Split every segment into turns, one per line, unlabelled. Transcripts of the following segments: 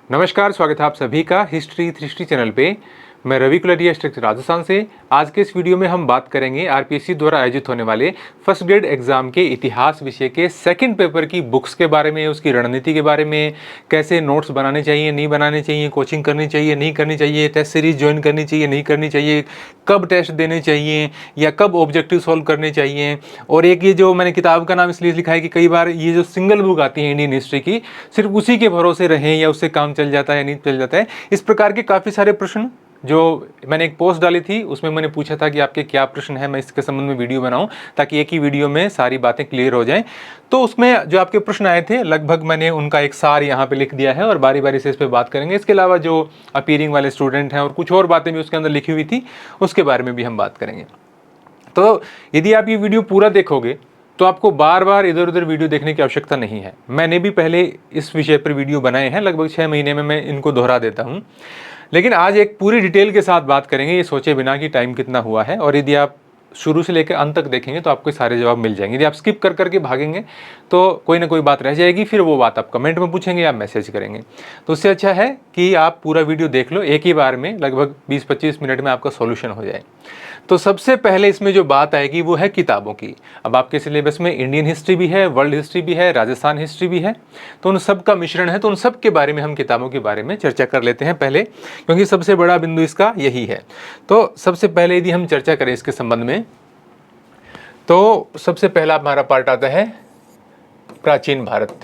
नमस्कार, स्वागत है आप सभी का हिस्ट्री 360 चैनल पे। मैं रवि कुलरिया स्ट्रक्चर राजस्थान से। आज के इस वीडियो में हम बात करेंगे आरपीएससी द्वारा आयोजित होने वाले फर्स्ट ग्रेड एग्जाम के इतिहास विषय के सेकंड पेपर की बुक्स के बारे में, उसकी रणनीति के बारे में, कैसे नोट्स बनाने चाहिए, नहीं बनाने चाहिए, कोचिंग करनी चाहिए, नहीं करनी चाहिए, टेस्ट सीरीज ज्वाइन करनी चाहिए, नहीं करनी चाहिए, कब टेस्ट देने चाहिए या कब ऑब्जेक्टिव सॉल्व करने चाहिए। और एक ये जो मैंने किताब का नाम इसलिए लिखा है कि कई बार ये जो सिंगल बुक आती है इंडियन हिस्ट्री की, सिर्फ उसी के भरोसे रहें या उससे काम चल जाता है, नहीं चल जाता है। इस प्रकार के काफ़ी सारे प्रश्न जो मैंने एक पोस्ट डाली थी उसमें मैंने पूछा था कि आपके क्या प्रश्न हैं, मैं इसके संबंध में वीडियो बनाऊं ताकि एक ही वीडियो में सारी बातें क्लियर हो जाएं। तो उसमें जो आपके प्रश्न आए थे लगभग मैंने उनका एक सार यहाँ पे लिख दिया है और बारी बारी से इस पर बात करेंगे। इसके अलावा जो अपीयरिंग वाले स्टूडेंट हैं और कुछ और बातें भी उसके अंदर लिखी हुई थी उसके बारे में भी हम बात करेंगे। तो यदि आप ये वीडियो पूरा देखोगे तो आपको बार बार इधर उधर वीडियो देखने की आवश्यकता नहीं है। मैंने भी पहले इस विषय पर वीडियो बनाए हैं, लगभग 6 महीने में मैं इनको दोहरा देता हूँ। लेकिन आज एक पूरी डिटेल के साथ बात करेंगे, ये सोचे बिना कि टाइम कितना हुआ है। और यदि आप शुरू से लेकर अंत तक देखेंगे तो आपको सारे जवाब मिल जाएंगे। यदि आप स्किप कर करके भागेंगे तो कोई ना कोई बात रह जाएगी, फिर वो बात आप कमेंट में पूछेंगे या मैसेज करेंगे। तो उससे अच्छा है कि आप पूरा वीडियो देख लो, एक ही बार में लगभग 20-25 मिनट में आपका सॉल्यूशन हो जाए। तो सबसे पहले इसमें जो बात आएगी वो है किताबों की। अब आपके सिलेबस में इंडियन हिस्ट्री भी है, वर्ल्ड हिस्ट्री भी है, राजस्थान हिस्ट्री भी है, तो उन सब का मिश्रण है। तो उन सब के बारे में हम किताबों के बारे में चर्चा कर लेते हैं पहले, क्योंकि सबसे बड़ा बिंदु इसका यही है। तो सबसे पहले यदि हम चर्चा करें इसके संबंध में, तो सबसे पहला हमारा पार्ट आता है प्राचीन भारत।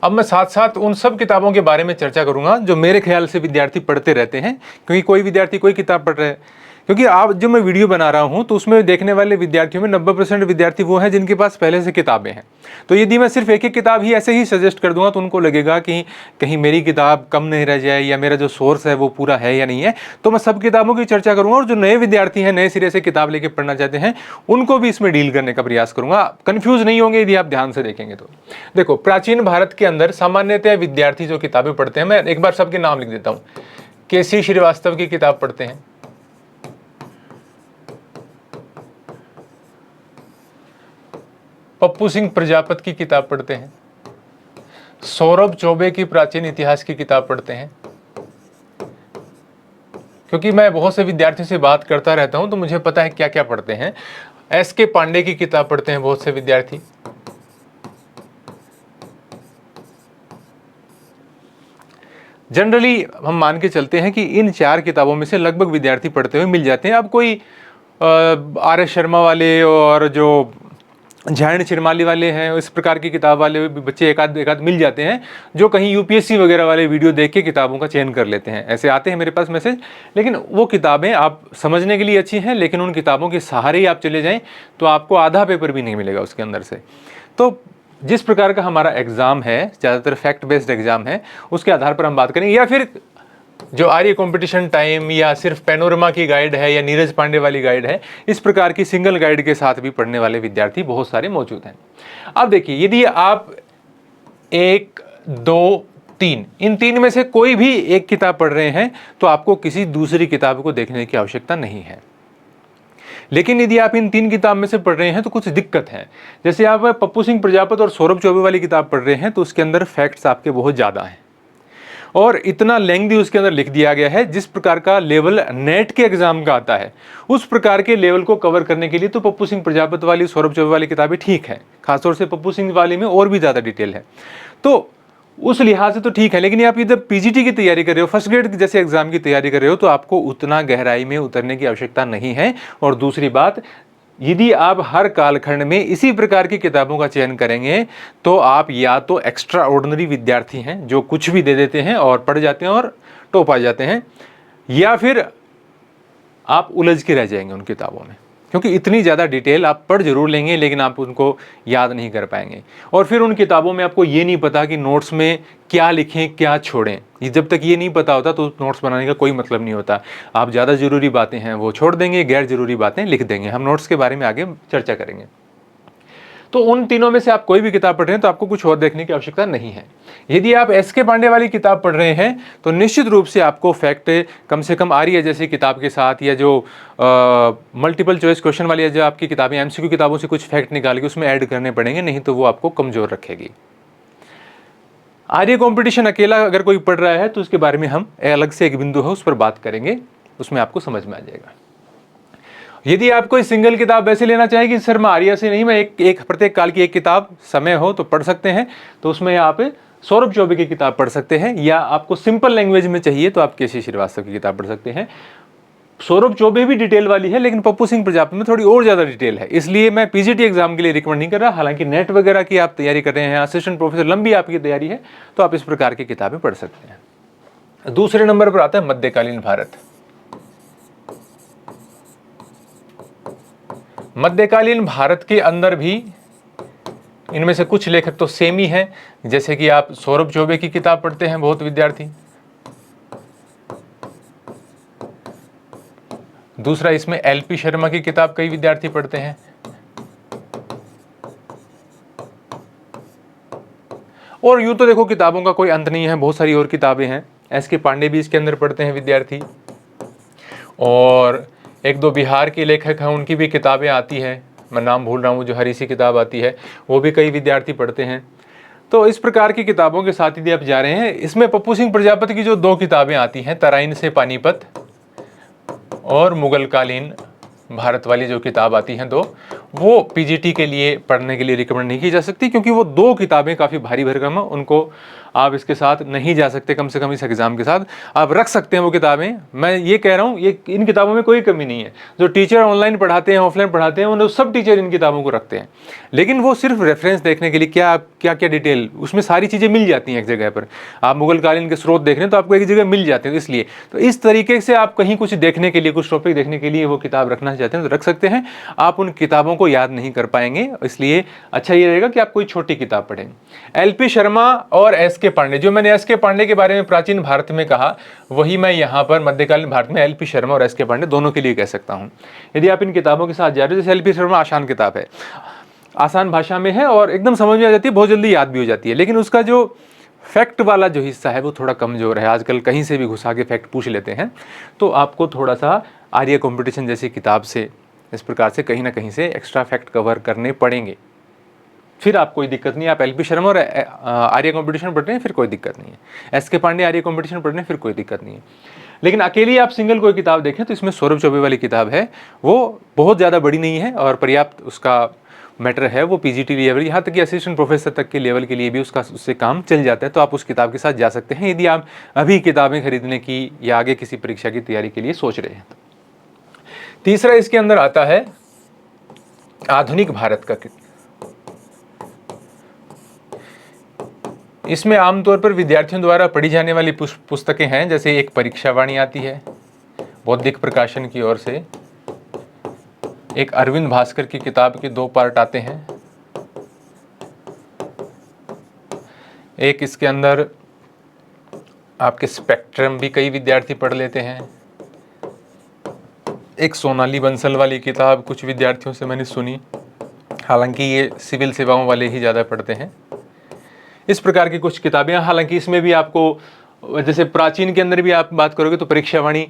अब मैं साथ साथ उन सब किताबों के बारे में चर्चा करूंगा जो मेरे ख्याल से विद्यार्थी पढ़ते रहते हैं, क्योंकि कोई विद्यार्थी कोई किताब पढ़ रहा है। क्योंकि आप जो मैं वीडियो बना रहा हूं तो उसमें देखने वाले विद्यार्थियों में 90% विद्यार्थी वो हैं जिनके पास पहले से किताबें हैं। तो यदि मैं सिर्फ एक एक किताब ही ऐसे ही सजेस्ट कर दूंगा तो उनको लगेगा कि कहीं मेरी किताब कम नहीं रह जाए या मेरा जो सोर्स है वो पूरा है या नहीं है। तो मैं सब किताबों की चर्चा करूंगा और जो नए विद्यार्थी हैं, नए सिरे से किताब लेके पढ़ना चाहते हैं, उनको भी इसमें डील करने का प्रयास करूंगा। कन्फ्यूज नहीं होंगे यदि आप ध्यान से देखेंगे तो। देखो, प्राचीन भारत के अंदर सामान्यतः विद्यार्थी जो किताबें पढ़ते हैं, मैं एक बार सबके नाम लिख देता हूँ। केसी श्रीवास्तव की किताब पढ़ते हैं, पप्पू सिंह प्रजापत की किताब पढ़ते हैं, सौरभ चौबे की प्राचीन इतिहास की किताब पढ़ते हैं। क्योंकि मैं बहुत से विद्यार्थियों से बात करता रहता हूं तो मुझे पता है क्या क्या पढ़ते हैं। एस.के. पांडे की किताब पढ़ते हैं बहुत से विद्यार्थी। जनरली हम मान के चलते हैं कि इन 4 किताबों में से लगभग विद्यार्थी पढ़ते हुए मिल जाते हैं। अब कोई आर.एस. शर्मा वाले और जो जयंत चिरमाली वाले हैं, इस प्रकार की किताब वाले भी बच्चे एक आध मिल जाते हैं जो कहीं यूपीएससी वगैरह वाले वीडियो देख के किताबों का चयन कर लेते हैं। ऐसे आते हैं मेरे पास मैसेज। लेकिन वो किताबें आप समझने के लिए अच्छी हैं, लेकिन उन किताबों के सहारे ही आप चले जाएं तो आपको आधा पेपर भी नहीं मिलेगा उसके अंदर से। तो जिस प्रकार का हमारा एग्जाम है, ज़्यादातर फैक्ट बेस्ड एग्जाम है, उसके आधार पर हम बात करेंगे। या फिर जो आर्य कंपटीशन टाइम या सिर्फ पैनोरमा की गाइड है या नीरज पांडे वाली गाइड है, इस प्रकार की सिंगल गाइड के साथ भी पढ़ने वाले विद्यार्थी बहुत सारे मौजूद हैं। अब देखिए, यदि आप 1, 2, 3 इन 3 में से कोई भी एक किताब पढ़ रहे हैं तो आपको किसी दूसरी किताब को देखने की आवश्यकता नहीं है। लेकिन यदि आप इन 3 किताब में से पढ़ रहे हैं तो कुछ दिक्कत है। जैसे आप पप्पू सिंह प्रजापत और सौरभ चौबे वाली किताब पढ़ रहे हैं तो उसके अंदर फैक्ट्स आपके बहुत ज़्यादा हैं और इतना लेंथी उसके अंदर लिख दिया गया है। जिस प्रकार का लेवल नेट के एग्जाम का आता है उस प्रकार के लेवल को कवर करने के लिए तो पप्पू सिंह प्रजापत वाली, सौरभ चौबे वाली किताबें ठीक है। खासतौर से पप्पू सिंह वाली में और भी ज़्यादा डिटेल है, तो उस लिहाज से तो ठीक है। लेकिन आप इधर पीजीटी की तैयारी कर रहे हो, फर्स्ट ग्रेड जैसे एग्जाम की तैयारी कर रहे हो, तो आपको उतना गहराई में उतरने की आवश्यकता नहीं है। और दूसरी बात, यदि आप हर कालखंड में इसी प्रकार की किताबों का चयन करेंगे तो आप या तो एक्स्ट्रा ऑर्डिनरी विद्यार्थी हैं जो कुछ भी दे देते हैं और पढ़ जाते हैं और टॉप आ जाते हैं, या फिर आप उलझ के रह जाएंगे उन किताबों में। क्योंकि इतनी ज़्यादा डिटेल आप पढ़ जरूर लेंगे लेकिन आप उनको याद नहीं कर पाएंगे। और फिर उन किताबों में आपको ये नहीं पता कि नोट्स में क्या लिखें क्या छोड़ें। जब तक ये नहीं पता होता तो नोट्स बनाने का कोई मतलब नहीं होता। आप ज़्यादा ज़रूरी बातें हैं वो छोड़ देंगे, गैर ज़रूरी बातें लिख देंगे। हम नोट्स के बारे में आगे चर्चा करेंगे। तो उन तीनों में से आप कोई भी किताब पढ़ रहे हैं तो आपको कुछ और देखने की आवश्यकता नहीं है। यदि आप एस.के. पांडे वाली किताब पढ़ रहे हैं तो निश्चित रूप से आपको फैक्ट कम से कम आ रही है जैसी किताब के साथ, या जो मल्टीपल चॉइस क्वेश्चन वाली है जो आपकी किताबें एमसीक्यू किताबों से कुछ फैक्ट निकाल के उसमें ऐड करने पड़ेंगे, नहीं तो वो आपको कमज़ोर रखेगी। आर्य कंपटीशन अकेला अगर कोई पढ़ रहा है तो उसके बारे में हम अलग से एक बिंदु है उस पर बात करेंगे, उसमें आपको समझ में आ जाएगा। यदि आप कोई सिंगल किताब ऐसे लेना चाहें कि सर मैं आर्य से नहीं, मैं एक प्रत्येक काल की एक किताब समय हो तो पढ़ सकते हैं, तो उसमें आप सौरभ चौबे की किताब पढ़ सकते हैं, या आपको सिंपल लैंग्वेज में चाहिए तो आप केसी श्रीवास्तव की किताब पढ़ सकते हैं। सौरभ चौबे भी डिटेल वाली है, लेकिन पप्पू सिंह प्रजापति में थोड़ी और ज़्यादा डिटेल है, इसलिए मैं पीजीटी एग्जाम के लिए रिकमेंड नहीं कर रहा। हालांकि नेट वगैरह की आप तैयारी कर रहे हैं, असिस्टेंट प्रोफेसर लंबी आपकी तैयारी है, तो आप इस प्रकार की किताबें पढ़ सकते हैं। दूसरे नंबर पर आता है मध्यकालीन भारत। मध्यकालीन भारत के अंदर भी इनमें से कुछ लेखक तो सेम ही हैं, जैसे कि आप सौरभ चौबे की किताब पढ़ते हैं बहुत विद्यार्थी। दूसरा, इसमें एलपी शर्मा की किताब कई विद्यार्थी पढ़ते हैं। और यूं तो देखो किताबों का कोई अंत नहीं है, बहुत सारी और किताबें हैं। एसके पांडे भी इसके अंदर पढ़ते हैं विद्यार्थी, और एक दो बिहार के लेखक हैं उनकी भी किताबें आती हैं, मैं नाम भूल रहा हूँ, जो हरी सी किताब आती है वो भी कई विद्यार्थी पढ़ते हैं। तो इस प्रकार की किताबों के साथ यदि आप जा रहे हैं, इसमें पप्पू सिंह प्रजापति की जो दो किताबें आती हैं, तराइन से पानीपत और मुगलकालीन भारत वाली जो किताब आती हैं दो, वो पीजीटी के लिए पढ़ने के लिए रिकमेंड नहीं की जा सकती, क्योंकि वो दो किताबें काफ़ी भारी भरकम है, उनको आप इसके साथ नहीं जा सकते। कम से कम इस एग्जाम के साथ आप रख सकते हैं वो किताबें। मैं ये कह रहा हूँ, ये इन किताबों में कोई कमी नहीं है। जो टीचर ऑनलाइन पढ़ाते हैं, ऑफलाइन पढ़ाते हैं, उन्हें सब टीचर इन किताबों को रखते हैं, लेकिन वो सिर्फ रेफरेंस देखने के लिए क्या क्या क्या डिटेल, उसमें सारी चीज़ें मिल जाती हैं एक जगह पर। आप मुगलकालीन के स्रोत देख रहे हैं तो आपको एक जगह मिल जाते हैं, तो इसलिए तो इस तरीके से आप कहीं कुछ देखने के लिए, कुछ टॉपिक देखने के लिए वो किताब रखना चाहते हैं तो रख सकते हैं। आप उन किताबों को याद नहीं कर पाएंगे, इसलिए अच्छा ये रहेगा कि आप कोई छोटी किताब पढ़ें। एलपी शर्मा और एसके पांडे, जो मैंने एसके पांडे के बारे में प्राचीन भारत में कहा, वही मैं यहाँ पर मध्यकालीन भारत में एलपी शर्मा और एसके पांडे दोनों के लिए कह सकता हूँ। यदि आप इन किताबों के साथ जा रहे हो, जैसे एलपी शर्मा आसान किताब है, आसान भाषा में है और एकदम समझ में आ जाती है, बहुत जल्दी याद भी हो जाती है, लेकिन उसका जो फैक्ट वाला जो हिस्सा है वो थोड़ा कमजोर है। आजकल कहीं से भी घुसा के फैक्ट पूछ लेते हैं, तो आपको थोड़ा सा आर्य कंपटीशन जैसी किताब से इस प्रकार से कहीं ना कहीं से एक्स्ट्रा फैक्ट कवर करने पड़ेंगे। फिर आप कोई दिक्कत नहीं, आप एलपी शर्मा और आर्य कंपटीशन पढ़ रहे हैं फिर कोई दिक्कत नहीं है, एसके पांडे आर्य कंपटीशन पढ़ रहे हैं फिर कोई दिक्कत नहीं है। लेकिन अकेली आप सिंगल कोई किताब देखें तो इसमें सौरभ चौबे वाली किताब है, वो बहुत ज़्यादा बड़ी नहीं है और पर्याप्त उसका मैटर है। वो पीजीटी लेवल, यहाँ तक कि असिस्टेंट प्रोफेसर तक के लेवल के लिए भी उससे काम चल जाता है, तो आप उस किताब के साथ जा सकते हैं यदि आप अभी किताबें खरीदने की या आगे किसी परीक्षा की तैयारी के लिए सोच रहे हैं। तीसरा इसके अंदर आता है आधुनिक भारत का। इसमें आमतौर पर विद्यार्थियों द्वारा पढ़ी जाने वाली पुस्तकें हैं, जैसे एक परीक्षावाणी आती है बौद्धिक प्रकाशन की ओर से, एक अरविंद भास्कर की किताब के 2 पार्ट आते हैं, एक इसके अंदर आपके स्पेक्ट्रम भी कई विद्यार्थी पढ़ लेते हैं, एक सोनाली बंसल वाली किताब कुछ विद्यार्थियों से मैंने सुनी, हालांकि ये सिविल सेवाओं वाले ही ज़्यादा पढ़ते हैं। इस प्रकार की कुछ किताबें, हालांकि इसमें भी आपको जैसे प्राचीन के अंदर भी आप बात करोगे तो परीक्षावाणी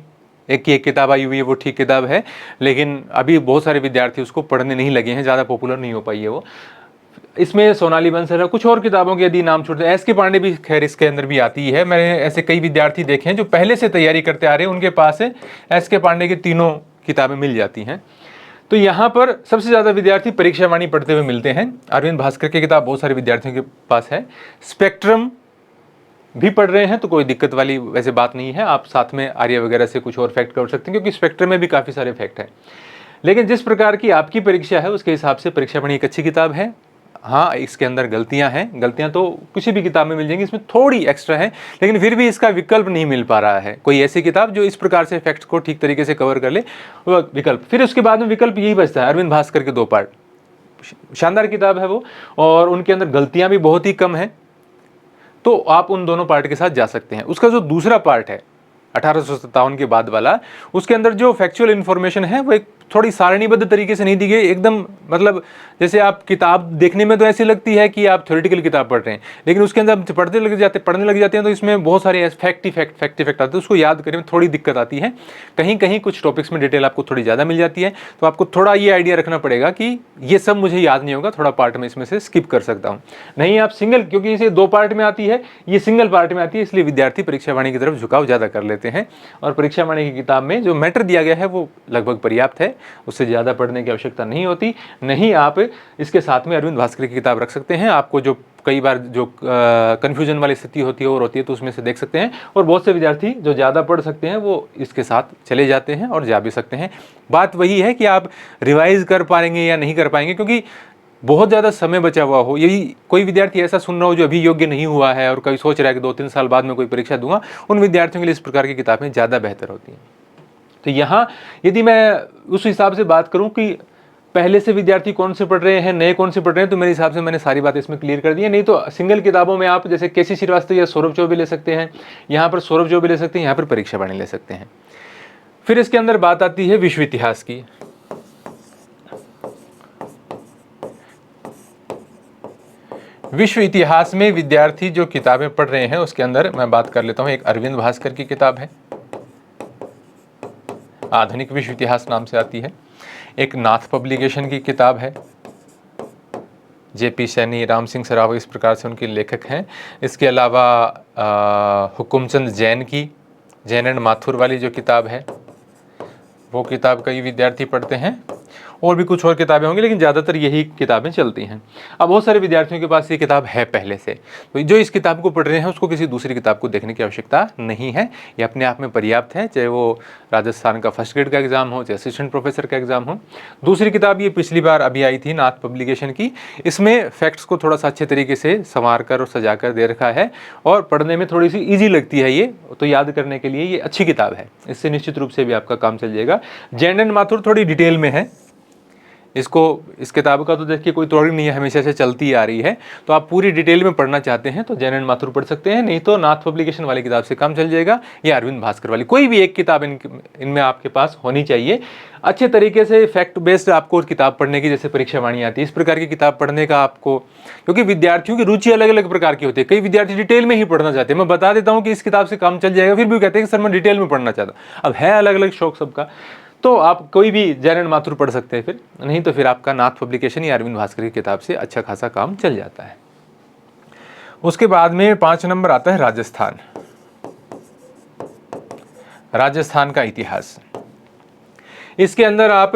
एक किताब आई हुई है, वो ठीक किताब है, लेकिन अभी बहुत सारे विद्यार्थी उसको पढ़ने नहीं लगे हैं, ज़्यादा पॉपुलर नहीं हो पाई है वो। इसमें सोनाली बंसल है, कुछ और किताबों के यदि नाम छूटते हैं, एस के पांडे भी खैर इसके अंदर भी आती है। मैंने ऐसे कई विद्यार्थी देखे हैं जो पहले से तैयारी करते आ रहे हैं, उनके पास है एस के पांडे की तीनों किताबें मिल जाती हैं। तो यहाँ पर सबसे ज़्यादा विद्यार्थी परीक्षावाणी पढ़ते हुए मिलते हैं। अरविंद भास्कर की किताब बहुत सारे विद्यार्थियों के पास है। स्पेक्ट्रम भी पढ़ रहे हैं तो कोई दिक्कत वाली वैसे बात नहीं है, आप साथ में आर्य वगैरह से कुछ और फैक्ट कर सकते हैं, क्योंकि स्पेक्ट्रम में भी काफ़ी सारे फैक्ट हैं। लेकिन जिस प्रकार की आपकी परीक्षा है उसके हिसाब से परीक्षावाणी एक अच्छी किताब है। हाँ, इसके अंदर गलतियां हैं, गलतियां तो किसी भी किताब में मिल जाएंगी, इसमें थोड़ी एक्स्ट्रा है, लेकिन फिर भी इसका विकल्प नहीं मिल पा रहा है। कोई ऐसी किताब जो इस प्रकार से फैक्ट्स को ठीक तरीके से कवर कर ले, वो विकल्प। फिर उसके बाद में विकल्प यही बचता है, अरविंद भास्कर के 2 पार्ट, शानदार किताब है वो, और उनके अंदर गलतियां भी बहुत ही कम है, तो आप उन दोनों पार्ट के साथ जा सकते हैं। उसका जो दूसरा पार्ट है 1857 के बाद वाला, उसके अंदर जो फैक्चुअल इन्फॉर्मेशन है वो एक थोड़ी सारणीबद्ध तरीके से नहीं दी गई एकदम, मतलब जैसे आप किताब देखने में तो ऐसी लगती है कि आप थ्योरेटिकल किताब पढ़ रहे हैं, लेकिन उसके अंदर पढ़ने लग जाते हैं तो इसमें बहुत सारे फैक्ट इफेक्ट आते हैं, उसको याद करने में थोड़ी दिक्कत आती है। कहीं कहीं कुछ टॉपिक्स में डिटेल आपको थोड़ी ज़्यादा मिल जाती है, तो आपको थोड़ा ये आइडिया रखना पड़ेगा कि ये सब मुझे याद नहीं होगा, थोड़ा पार्ट में इसमें से स्किप कर सकता हूँ। नहीं आप सिंगल, क्योंकि इसे 2 पार्ट में आती है, ये सिंगल पार्ट में आती है, इसलिए विद्यार्थी परीक्षा वाणी की तरफ झुकाव ज़्यादा कर लेते हैं। और परीक्षा वाणी की किताब में जो मैटर दिया गया है वो लगभग पर्याप्त है, उससे ज़्यादा पढ़ने की आवश्यकता नहीं होती। नहीं आप इसके साथ में अरविंद भास्कर की किताब रख सकते हैं, आपको जो कई बार जो कन्फ्यूजन वाली स्थिति होती है और होती है तो उसमें से देख सकते हैं। और बहुत से विद्यार्थी जो ज़्यादा पढ़ सकते हैं वो इसके साथ चले जाते हैं और जा भी सकते हैं। बात वही है कि आप रिवाइज कर पाएंगे या नहीं कर पाएंगे, क्योंकि बहुत ज़्यादा समय बचा हुआ हो। यही कोई विद्यार्थी ऐसा सुन रहा हो जो अभी योग्य नहीं हुआ है और कभी सोच रहा है कि 2-3 साल बाद में कोई परीक्षा दूंगा, उन विद्यार्थियों के लिए इस प्रकार की किताबें ज़्यादा बेहतर होती हैं। तो यहाँ यदि मैं उस हिसाब से बात करूँ कि पहले से विद्यार्थी कौन से पढ़ रहे हैं, नए कौन से पढ़ रहे हैं, तो मेरे हिसाब से मैंने सारी बातें इसमें क्लियर कर दी है। नहीं तो सिंगल किताबों में आप जैसे केसी श्रीवास्तव या सौरभ चौबे ले सकते हैं, यहाँ पर सौरभ चौबे ले सकते हैं, यहाँ पर परीक्षा वाणी ले सकते हैं। फिर इसके अंदर बात आती है विश्व इतिहास की। विश्व इतिहास में विद्यार्थी जो किताबें पढ़ रहे हैं उसके अंदर मैं बात कर लेता हूँ। एक अरविंद भास्कर की किताब है, आधुनिक विश्व इतिहास नाम से आती है। एक नाथ पब्लिकेशन की किताब है, जेपी सैनी, राम सिंह सरावत, इस प्रकार से उनके लेखक हैं। इसके अलावा हुकुमचंद जैन की जैन एंड माथुर वाली जो किताब है वो किताब कई विद्यार्थी पढ़ते हैं। और भी कुछ और किताबें होंगी, लेकिन ज़्यादातर यही किताबें चलती हैं। अब बहुत सारे विद्यार्थियों के पास ये किताब है पहले से, तो जो इस किताब को पढ़ रहे हैं उसको किसी दूसरी किताब को देखने की आवश्यकता नहीं है, ये अपने आप में पर्याप्त है। चाहे वो राजस्थान का फर्स्ट ग्रेड का एग्जाम हो, चाहे असिस्टेंट प्रोफेसर का एग्जाम हो। दूसरी किताब ये पिछली बार अभी आई थी, नाथ पब्लिकेशन की। इसमें फैक्ट्स को थोड़ा सा अच्छे तरीके से संवार कर और सजा कर दे रखा है और पढ़ने में थोड़ी सी ईजी लगती है ये, तो याद करने के लिए ये अच्छी किताब है। इससे निश्चित रूप से भी आपका काम चल जाएगा। जैन एंड माथुर थोड़ी डिटेल में है, इस किताब का तो देखिए कोई तोड़ नहीं है, हमेशा से चलती आ रही है। तो आप पूरी डिटेल में पढ़ना चाहते हैं तो जैन एंड माथुर पढ़ सकते हैं, नहीं तो नाथ पब्लिकेशन वाली किताब से काम चल जाएगा, या अरविंद भास्कर वाली। कोई भी एक किताब इनमें आपके पास होनी चाहिए। अच्छे तरीके से फैक्ट बेस्ड आपको किताब पढ़ने की, जैसे परीक्षा वाणी आती है, इस प्रकार की किताब पढ़ने का आपको, क्योंकि विद्यार्थियों की रुचि अलग अलग प्रकार की होती है। कई विद्यार्थी डिटेल में ही पढ़ना चाहते हैं। मैं बता देता हूँ कि इस किताब से काम चल जाएगा, फिर भी कहते हैं कि सर मैं डिटेल में पढ़ना चाहता। अब है अलग अलग शौक सबका, तो आप कोई भी जैन एंड माथुर पढ़ सकते हैं, फिर नहीं तो फिर आपका नाथ पब्लिकेशन या अरविंद भास्कर की किताब से अच्छा खासा काम चल जाता है। उसके बाद में 5 नंबर आता है राजस्थान। राजस्थान का इतिहास। इसके अंदर आप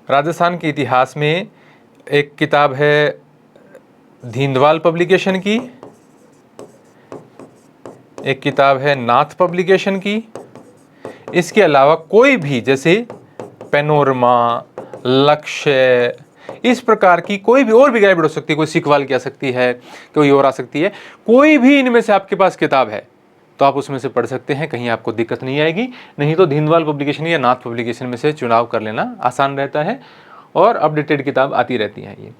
राजस्थान के इतिहास में एक किताब है धींदवाल पब्लिकेशन की, एक किताब है नाथ पब्लिकेशन की। इसके अलावा कोई भी, जैसे पेनोरमा, लक्ष्य, इस प्रकार की कोई भी और भी गाइड हो सकती है, कोई सिकवाल की आ सकती है, कोई और आ सकती है, कोई भी इनमें से आपके पास किताब है तो आप उसमें से पढ़ सकते हैं, कहीं आपको दिक्कत नहीं आएगी। नहीं तो धींदवाल पब्लिकेशन या नाथ पब्लिकेशन में से चुनाव कर लेना आसान रहता है और अपडेटेड किताब आती रहती है। ये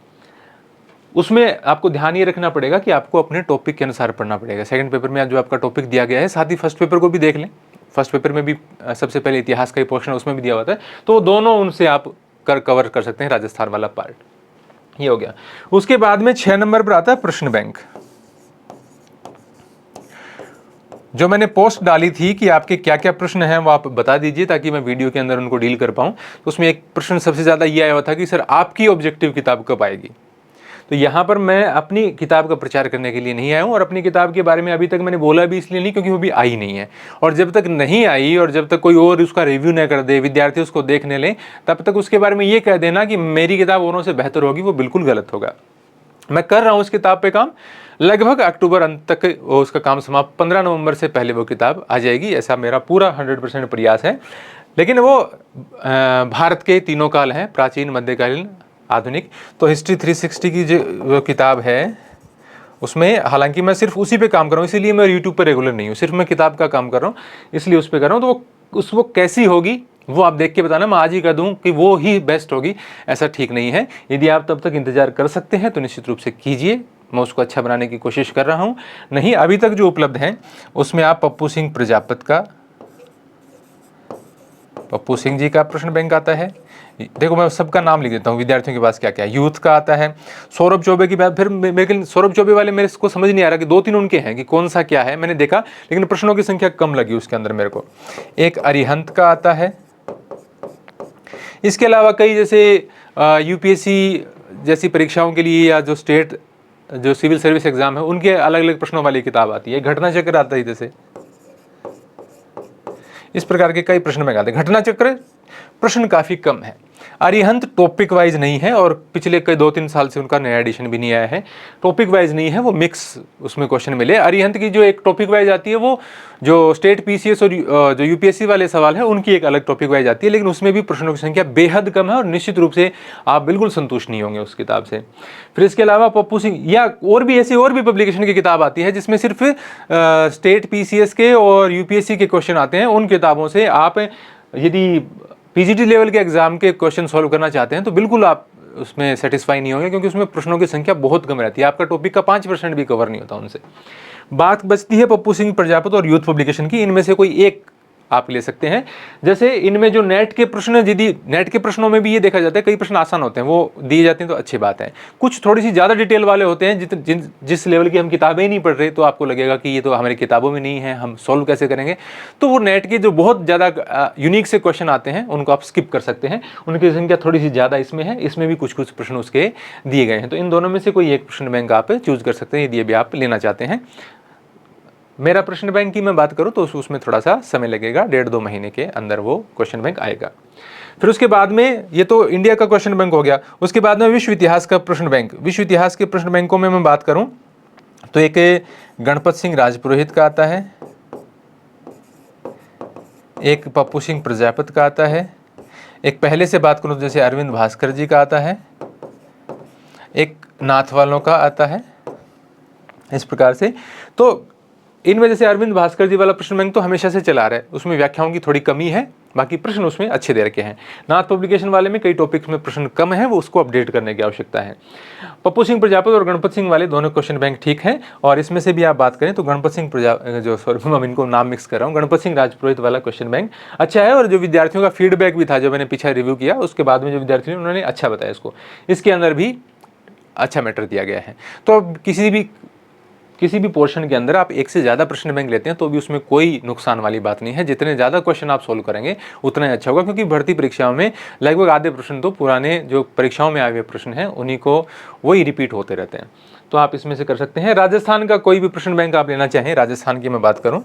उसमें आपको ध्यान ये रखना पड़ेगा कि आपको अपने टॉपिक के अनुसार पढ़ना पड़ेगा। सेकंड पेपर में जो आपका टॉपिक दिया गया है, साथ ही फर्स्ट पेपर को भी देख लें। फर्स्ट पेपर में भी सबसे पहले इतिहास का ही पोर्शन उसमें भी दिया हुआ है, तो दोनों उनसे आप कवर कर सकते हैं राजस्थान वाला पार्ट। ये हो गया। उसके बाद में 6 नंबर पर आता है प्रश्न बैंक। जो मैंने पोस्ट डाली थी कि आपके क्या क्या प्रश्न हैं वो आप बता दीजिए ताकि मैं वीडियो के अंदर उनको डील कर पाऊँ। तो उसमें एक प्रश्न सबसे ज़्यादा ये आया हुआ था कि सर आपकी ऑब्जेक्टिव किताब कब आएगी। तो यहाँ पर मैं अपनी किताब का प्रचार करने के लिए नहीं आया हूँ, और अपनी किताब के बारे में अभी तक मैंने बोला भी इसलिए नहीं क्योंकि वो भी आई नहीं है। और जब तक नहीं आई और जब तक कोई और उसका रिव्यू न कर दे, विद्यार्थी उसको देखने लें, तब तक उसके बारे में ये कह देना कि मेरी किताब औरों से बेहतर होगी, वो बिल्कुल गलत होगा। मैं कर रहा हूँ उस किताब पे काम, लगभग अक्टूबर अंत तक उसका काम समाप्त, 15 नवंबर से पहले वो किताब आ जाएगी, ऐसा मेरा पूरा 100% प्रयास है। लेकिन वो भारत के तीनों काल हैं, प्राचीन, मध्यकालीन, आधुनिक। तो हिस्ट्री 360 की जो किताब है उसमें, हालांकि मैं सिर्फ उसी पे काम कर रहा हूँ, इसीलिए मैं यूट्यूब पर रेगुलर नहीं हूँ, सिर्फ मैं किताब का काम कर रहा हूँ, इसलिए उस पर कर रहा हूँ। तो वो कैसी होगी वो आप देख के बताना। मैं आज ही कर दूं कि वो ही बेस्ट होगी, ऐसा ठीक नहीं है। यदि आप तब तक इंतजार कर सकते हैं तो निश्चित रूप से कीजिए, मैं उसको अच्छा बनाने की कोशिश कर रहा हूं। नहीं, अभी तक जो उपलब्ध है उसमें आप पप्पू सिंह प्रजापत का पप्पू सिंह जी का प्रश्न बैंक आता है। देखो मैं सबका नाम लिख देता हूँ, विद्यार्थियों के पास क्या क्या है। यूथ का आता है। सौरभ चौबे की बात, फिर लेकिन सौरभ चौबे वाले मेरे को समझ नहीं आ रहा कि 2-3 उनके हैं कि कौन सा क्या है, मैंने देखा लेकिन प्रश्नों की संख्या कम लगी उसके अंदर मेरे को। एक अरिहंत का आता है। इसके अलावा कई जैसे यूपीएससी जैसी परीक्षाओं के लिए या जो स्टेट जो सिविल सर्विस एग्जाम है उनके अलग अलग प्रश्नों वाली किताब आती है। घटना चक्र आता है, जैसे इस प्रकार के कई प्रश्न में आते हैं। घटना चक्र प्रश्न काफी कम है। अरिहंत टॉपिक वाइज नहीं है और पिछले कई 2-3 साल से उनका नया एडिशन भी नहीं आया है। टॉपिक वाइज नहीं है, वो मिक्स उसमें क्वेश्चन मिले। अरिहंत की जो एक टॉपिक वाइज आती है वो जो स्टेट पीसीएस और जो यूपीएससी वाले सवाल है उनकी एक अलग टॉपिक वाइज आती है, लेकिन उसमें भी प्रश्नों की संख्या बेहद कम है और निश्चित रूप से आप बिल्कुल संतुष्ट नहीं होंगे उस किताब से। फिर इसके अलावा पप्पू सिंह या और भी ऐसी और भी पब्लिकेशन की किताब आती है जिसमें सिर्फ स्टेट पीसीएस के और यूपीएससी के क्वेश्चन आते हैं। उन किताबों से आप यदि पीजीटी लेवल के एग्जाम के क्वेश्चन सॉल्व करना चाहते हैं तो बिल्कुल आप उसमें सेटिस्फाई नहीं होंगे, क्योंकि उसमें प्रश्नों की संख्या बहुत कम रहती है। आपका टॉपिक का 5% भी कवर नहीं होता उनसे। बात बचती है पप्पू सिंह प्रजापति और यूथ पब्लिकेशन की। इनमें से कोई एक आप ले सकते हैं। जैसे इनमें जो नेट के प्रश्न, यदि नेट के प्रश्नों में भी ये देखा जाता है कई प्रश्न आसान होते हैं, वो दिए जाते हैं तो अच्छी बात है। कुछ थोड़ी सी ज़्यादा डिटेल वाले होते हैं जिस लेवल की हम किताबें ही नहीं पढ़ रहे, तो आपको लगेगा कि ये तो हमारी किताबों में नहीं है, हम सॉल्व कैसे करेंगे। तो वो नेट के जो बहुत ज़्यादा यूनिक से क्वेश्चन आते हैं उनको आप स्किप कर सकते हैं, उनकी संख्या थोड़ी सी ज़्यादा इसमें है। इसमें भी कुछ कुछ प्रश्न उसके दिए गए हैं, तो इन दोनों में से कोई एक प्रश्न बैंक आप चूज कर सकते हैं यदि भी आप लेना चाहते हैं। मेरा प्रश्न बैंक की मैं बात करूं तो उसमें थोड़ा सा समय लगेगा, 1.5-2 महीने के अंदर वो क्वेश्चन बैंक आएगा। फिर उसके बाद में ये तो इंडिया का क्वेश्चन बैंक हो गया। उसके बाद में विश्व इतिहास का प्रश्न बैंक। विश्व इतिहास के प्रश्न बैंकों में मैं बात करूं तो एक गणपत सिंह राजपुरोहित का आता है, एक पप्पू सिंह प्रजापति का आता है, एक पहले से बात करूं जैसे अरविंद भास्कर जी का आता है, एक नाथ वालों का आता है। इस प्रकार से तो इनमें जैसे अरविंद भास्कर जी वाला प्रश्न बैंक तो हमेशा से चला रहा है, उसमें व्याख्याओं की थोड़ी कमी है, बाकी प्रश्न उसमें अच्छे दे रखे हैं। नाथ पब्लिकेशन वाले में कई टॉपिक्स में प्रश्न कम है, वो उसको अपडेट करने की आवश्यकता है। पप्पू सिंह प्रजापति और गणपत सिंह वाले दोनों क्वेश्चन बैंक ठीक हैं। और इसमें से भी आप बात करें तो गणपत सिंह मैं इनको नाम मिक्स कर रहा हूँ, गणपत सिंह राजपुरोहित वाला क्वेश्चन बैंक अच्छा है। और जो विद्यार्थियों का फीडबैक भी था, जो मैंने पीछे रिव्यू किया उसके बाद में जो विद्यार्थियों उन्होंने अच्छा बताया इसको, इसके अंदर भी अच्छा मैटर दिया गया है। तो अब किसी भी पोर्शन के अंदर आप एक से ज़्यादा प्रश्न बैंक लेते हैं तो भी उसमें कोई नुकसान वाली बात नहीं है। जितने ज़्यादा क्वेश्चन आप सोल्व करेंगे उतना ही अच्छा होगा, क्योंकि भर्ती परीक्षाओं में लगभग आधे प्रश्न तो पुराने जो परीक्षाओं में आए हुए प्रश्न हैं उन्हीं को वही रिपीट होते रहते हैं। तो आप इसमें से कर सकते हैं। राजस्थान का कोई भी प्रश्न बैंक आप लेना चाहें, राजस्थान की मैं बात करूं